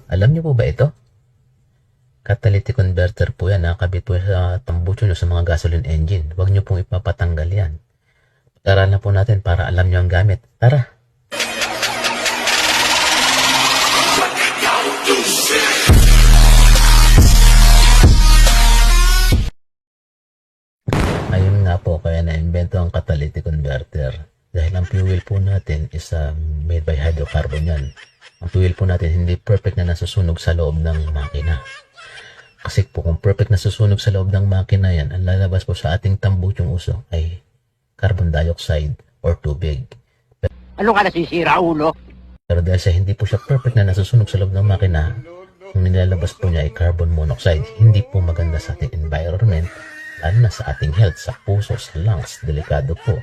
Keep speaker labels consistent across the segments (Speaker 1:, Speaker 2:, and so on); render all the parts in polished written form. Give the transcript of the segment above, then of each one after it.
Speaker 1: Alam niyo po ba ito? Catalytic converter po yan. Nakakabit po sa tambucho nyo sa mga gasoline engine. Huwag nyo pong ipapatanggal yan. Pag-aralan po natin para alam nyo ang gamit. Tara! Ayun nga po, kaya na-invento ang catalytic converter. Dahil ang fuel po natin is made by hydrocarbon yan. Ang fuel po natin hindi perfect na nasusunog sa loob ng makina. Kasi po kung perfect na susunog sa loob ng makina yan, ang lalabas po sa ating tambuchong usok ay carbon dioxide or tubig.
Speaker 2: Ano ka nasisira, ulo?
Speaker 1: Pero dahil sa hindi po siya perfect na nasusunog sa loob ng makina, ang nilalabas po niya ay carbon monoxide. Hindi po maganda sa ating environment, lalo na sa ating health, sa puso, sa lungs. Delikado po.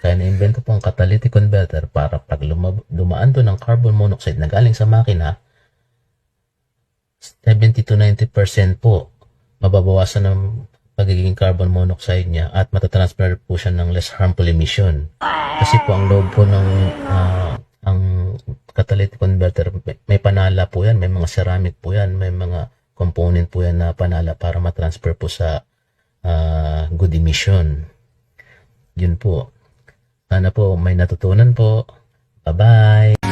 Speaker 1: Kaya na-invento po ang catalytic converter para pag dumaan to ng carbon monoxide na galing sa makina, 70 to 90% po mababawasan ng pagiging carbon monoxide niya at matatransfer po siya ng less harmful emission. Kasi po ang loob po ng ang catalytic converter, may panala po yan, may mga ceramic po yan, may mga component po yan na panala para matransfer po sa good emission. Yun po. Sana po may natutunan po. Bye-bye!